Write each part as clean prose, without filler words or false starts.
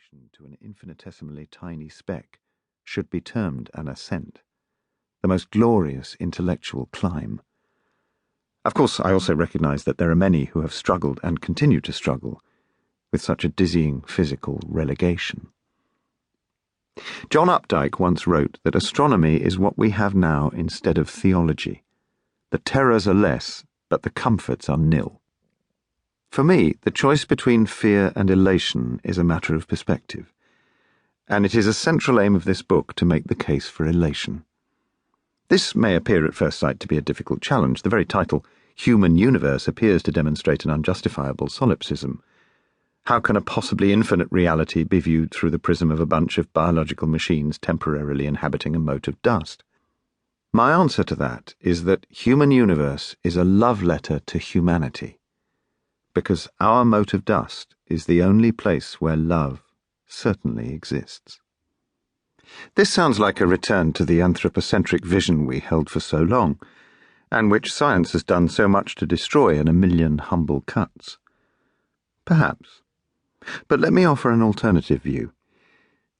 relation to an infinitesimally tiny speck should be termed an ascent, the most glorious intellectual climb. Of course, I also recognize that there are many who have struggled and continue to struggle with such a dizzying physical relegation. John Updike once wrote that astronomy is what we have now instead of theology. The terrors are less, but the comforts are nil. For me, the choice between fear and elation is a matter of perspective, and it is a central aim of this book to make the case for elation. This may appear at first sight to be a difficult challenge. The very title, Human Universe, appears to demonstrate an unjustifiable solipsism. How can a possibly infinite reality be viewed through the prism of a bunch of biological machines temporarily inhabiting a mote of dust? My answer to that is that Human Universe is a love letter to humanity, because our mote of dust is the only place where love certainly exists. This sounds like a return to the anthropocentric vision we held for so long, and which science has done so much to destroy in a million humble cuts. Perhaps. But let me offer an alternative view.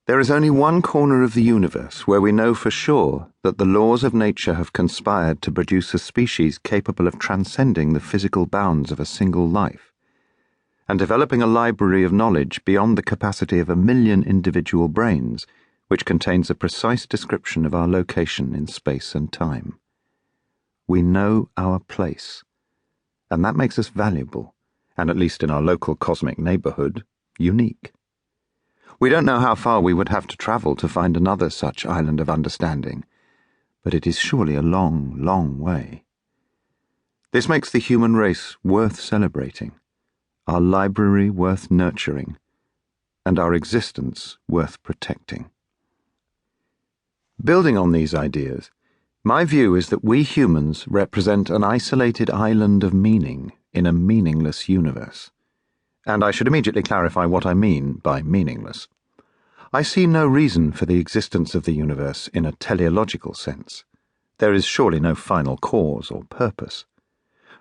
There is only one corner of the universe where we know for sure that the laws of nature have conspired to produce a species capable of transcending the physical bounds of a single life, and developing a library of knowledge beyond the capacity of 1,000,000 individual brains, which contains a precise description of our location in space and time. We know our place, and that makes us valuable, and at least in our local cosmic neighborhood, unique. We don't know how far we would have to travel to find another such island of understanding, but it is surely a long, long way. This makes the human race worth celebrating, our library worth nurturing, and our existence worth protecting. Building on these ideas, my view is that we humans represent an isolated island of meaning in a meaningless universe. And I should immediately clarify what I mean by meaningless. I see no reason for the existence of the universe in a teleological sense. There is surely no final cause or purpose.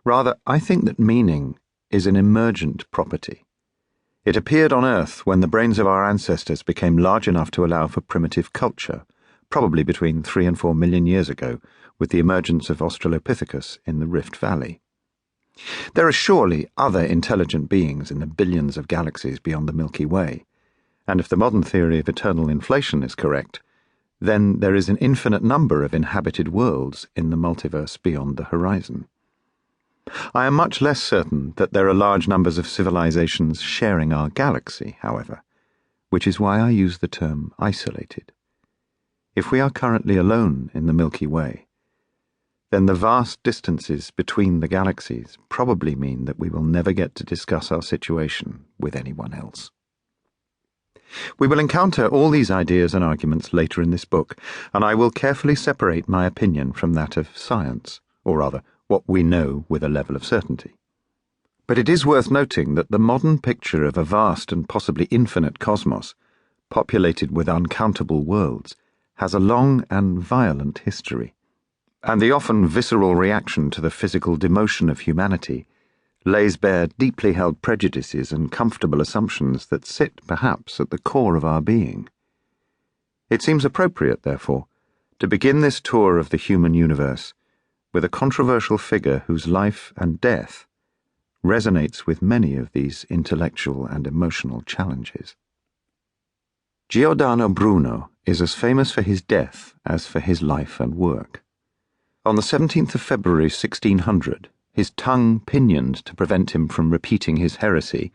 Rather, I think that meaning is an emergent property. It appeared on Earth when the brains of our ancestors became large enough to allow for primitive culture, probably between 3 and 4 million years ago, with the emergence of Australopithecus in the Rift Valley. There are surely other intelligent beings in the billions of galaxies beyond the Milky Way, and if the modern theory of eternal inflation is correct, then there is an infinite number of inhabited worlds in the multiverse beyond the horizon. I am much less certain that there are large numbers of civilizations sharing our galaxy, however, which is why I use the term isolated. If we are currently alone in the Milky Way, then the vast distances between the galaxies probably mean that we will never get to discuss our situation with anyone else. We will encounter all these ideas and arguments later in this book, and I will carefully separate my opinion from that of science, or rather, what we know with a level of certainty. But it is worth noting that the modern picture of a vast and possibly infinite cosmos, populated with uncountable worlds, has a long and violent history, and the often visceral reaction to the physical demotion of humanity lays bare deeply held prejudices and comfortable assumptions that sit, perhaps, at the core of our being. It seems appropriate, therefore, to begin this tour of the human universe with a controversial figure whose life and death resonates with many of these intellectual and emotional challenges. Giordano Bruno is as famous for his death as for his life and work. On the 17th of February 1600, his tongue pinioned to prevent him from repeating his heresy,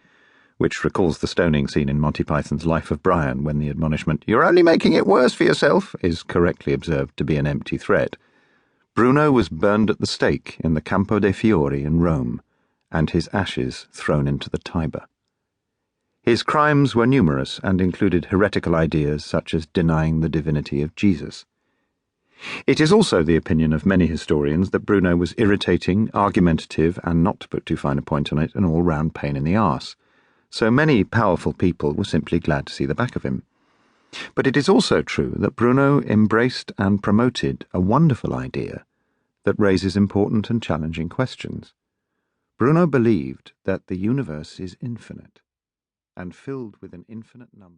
which recalls the stoning scene in Monty Python's Life of Brian when the admonishment, "You're only making it worse for yourself," is correctly observed to be an empty threat. Bruno was burned at the stake in the Campo dei Fiori in Rome, and his ashes thrown into the Tiber. His crimes were numerous and included heretical ideas such as denying the divinity of Jesus. It is also the opinion of many historians that Bruno was irritating, argumentative, and, not to put too fine a point on it, an all-round pain in the arse. So many powerful people were simply glad to see the back of him. But it is also true that Bruno embraced and promoted a wonderful idea that raises important and challenging questions. Bruno believed that the universe is infinite, and filled with an infinite number